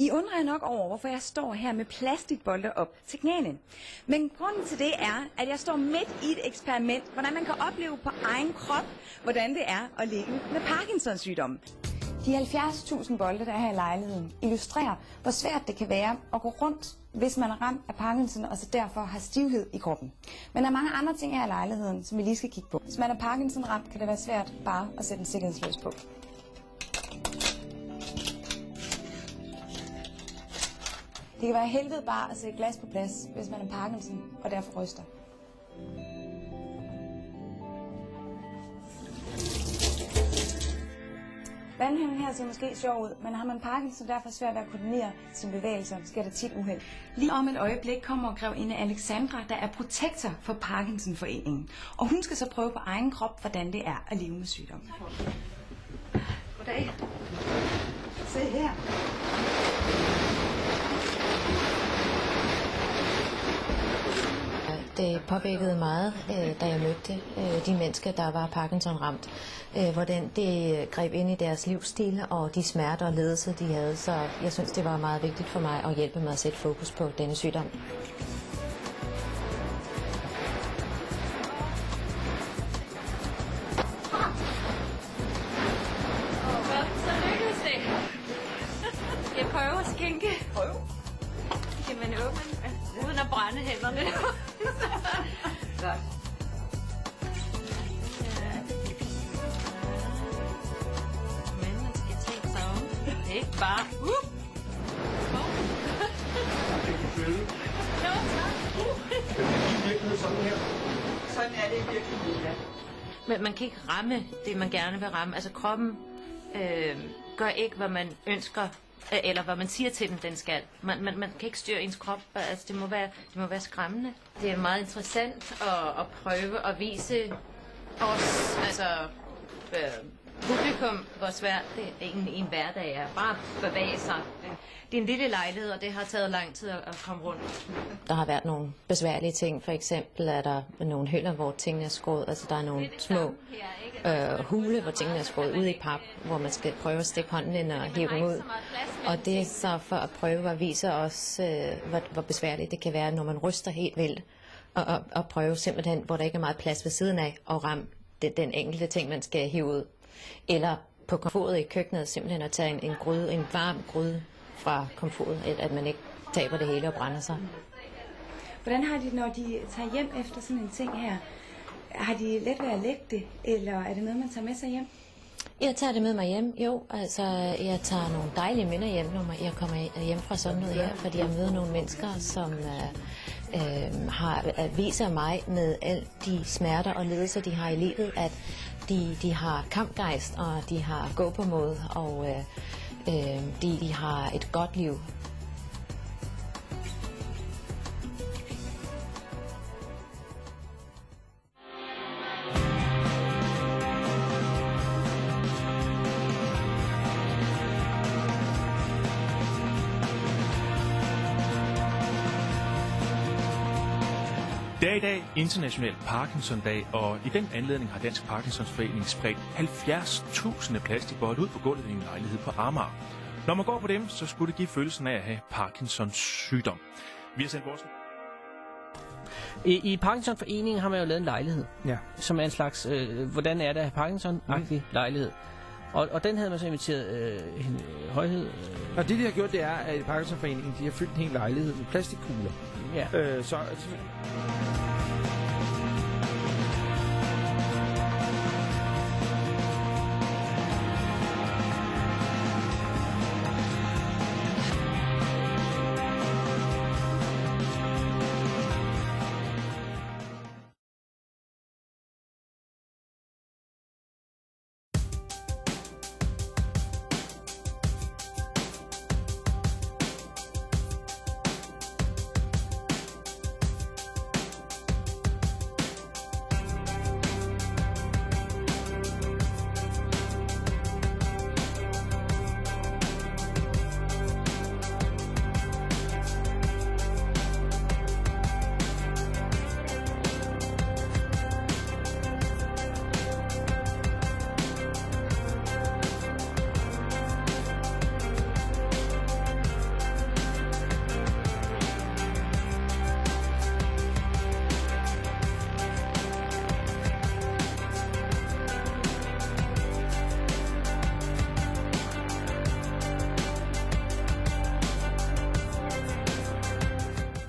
I undrer jer nok over, hvorfor jeg står her med plastikbolde op til knæene. Men grunden til det er, at jeg står midt i et eksperiment, hvordan man kan opleve på egen krop, hvordan det er at leve med Parkinsons sygdom. De 70.000 bolde, der er her i lejligheden, illustrerer, hvor svært det kan være at gå rundt, hvis man er ramt af Parkinson, og så derfor har stivhed i kroppen. Men der er mange andre ting her i lejligheden, som vi lige skal kigge på. Hvis man er Parkinson-ramt, kan det være svært bare at sætte en sikkerhedslås på. Det kan være helvede bare at sætte glas på plads, hvis man er Parkinson og derfor ryster. Vandhævnen her ser måske sjov ud, men har man Parkinson derfor svært ved at koordinere sine bevægelser, sker der tit uheld. Lige om et øjeblik kommer grevinde Alexandra, der er protektor for Parkinson-foreningen. Og hun skal så prøve på egen krop, hvordan det er at leve med sygdommen. Goddag. Se her. Det påvirkede meget, da jeg mødte de mennesker, der var Parkinson-ramt. Hvordan det greb ind i deres livsstil og de smerter og lidelser, de havde. Så jeg synes, det var meget vigtigt for mig at hjælpe med at sætte fokus på denne sygdom. Så lykkedes det. Skal jeg prøve at skænke? Prøv. Kan man åbne uden at brænde hænderne? Godt. Men man skal tænke sig om. Det er ikke bare... Sådan er det i virkeligheden, ja. Men man kan ikke ramme det, man gerne vil ramme. Altså kroppen gør ikke, hvad man ønsker, eller hvad man siger til den skal. Man kan ikke styre ens krop. Altså, det må være skræmmende. Det er meget interessant at prøve at vise os, altså publikum, hvor svært det egentlig i en hverdag er. Bare bevæge sig. Det er en lille lejlighed, og det har taget lang tid at komme rundt. Der har været nogle besværlige ting. For eksempel er der nogle hylder, hvor tingene er skåret. Altså der er nogle små hule, hvor tingene er skåret ud i pap, hvor man skal prøve at stikke hånden ind og hive dem ud. Og det er så for at prøve at vise os, hvor besværligt det kan være, når man ryster helt vildt. Og prøve simpelthen, hvor der ikke er meget plads ved siden af, at ramme den enkelte ting, man skal hive ud. Eller på komfuret i køkkenet, simpelthen at tage en varm gryde fra komfuret, at man ikke taber det hele og brænder sig. Hvordan har de, når de tager hjem efter sådan en ting her? Har de let ved at lægge det, eller er det noget, man tager med sig hjem? Jeg tager det med mig hjem, jo. Altså, jeg tager nogle dejlige minder hjem, når jeg kommer hjem fra sådan noget her, fordi jeg møder nogle mennesker, som viser mig med alle de smerter og lidelser, de har i livet, at de har kampgejst, og de har gå på måde, og de har et godt liv. Det er i dag International Parkinson-dag, og i den anledning har Dansk Parkinsonsforening spredt 70.000 plastikbolde ud på gulvet i en lejlighed på Amager. Når man går på dem, så skulle det give følelsen af at have Parkinsons sygdom. Vi har sendt vores... I Parkinsonforeningen har man jo lavet en lejlighed, ja, som er en slags, hvordan er det at have Parkinson-agtig lejlighed. Og den havde man så inviteret højhed. Og det, de har gjort, det er, at i Parkinsonforeningen, de har fyldt en hel lejlighed med plastikkugler. Ja. Så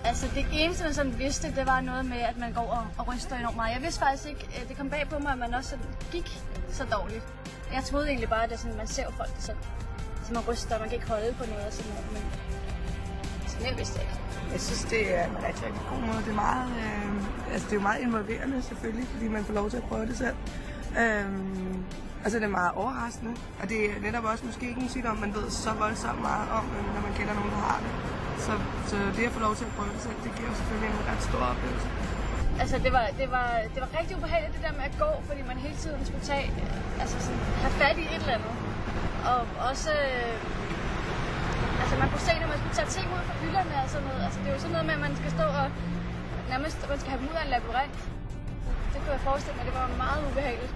Altså det eneste, man sådan vidste, det var noget med, at man går og ryster enormt meget. Jeg vidste faktisk ikke, det kom bag på mig, at man også sådan gik så dårligt. Jeg troede egentlig bare, at det sådan, man ser folk det sådan, så man ryster, man kan ikke holde på noget og sådan noget, men sådan det vidste jeg ikke. Jeg synes, det er en rigtig god måde. Det er meget, det er jo meget involverende selvfølgelig, fordi man får lov til at prøve det selv. Altså det er meget overraskende, og det er netop også måske ikke en sygdom, man ved så voldsomt meget om, når man kender nogen, der har det. Så det at få lov til at prøve det selv, det giver selvfølgelig en ret stor oplevelse. Altså det var rigtig ubehageligt det der med at gå, fordi man hele tiden skulle have fat i et eller andet. Og også, man kunne se, når man skulle tage ting ud fra hylderne og sådan noget. Altså det er jo sådan noget med, at man skal stå og nærmest, man skal have dem ud af en labyrint. Det kunne jeg forestille mig, det var meget ubehageligt.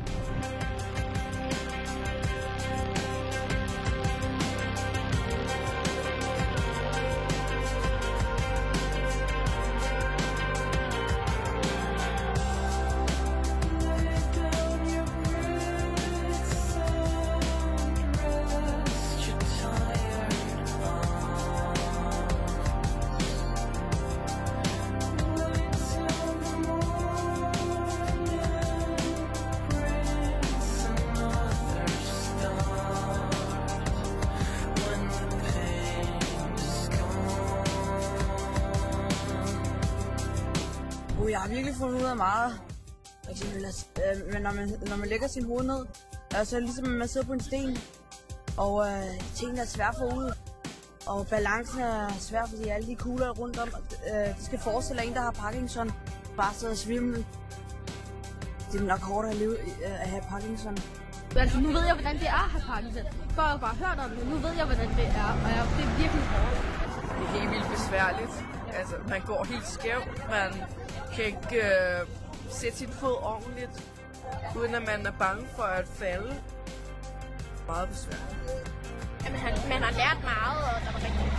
Jeg har virkelig fundet ud af meget. Men når man lægger sin hoved ned, så er det ligesom, at man sidder på en sten. Og tingene er svært for ud. Og balancen er svær, fordi alle de kugler rundt om, det skal forestille en, der har Parkinson, bare sidder og svimle. Det er nok hårdt at have Parkinson. Altså, nu ved jeg, hvordan det er at have Parkinson. Jeg har bare hørt om det, nu ved jeg, hvordan det er, og det er virkelig hårdt. Det er helt vildt besværligt. Altså, man går helt skævt, man kan ikke sætte sin fod ordentligt, uden at man er bange for at falde. Meget besværligt. Jamen, man har lært meget, og der var rigtig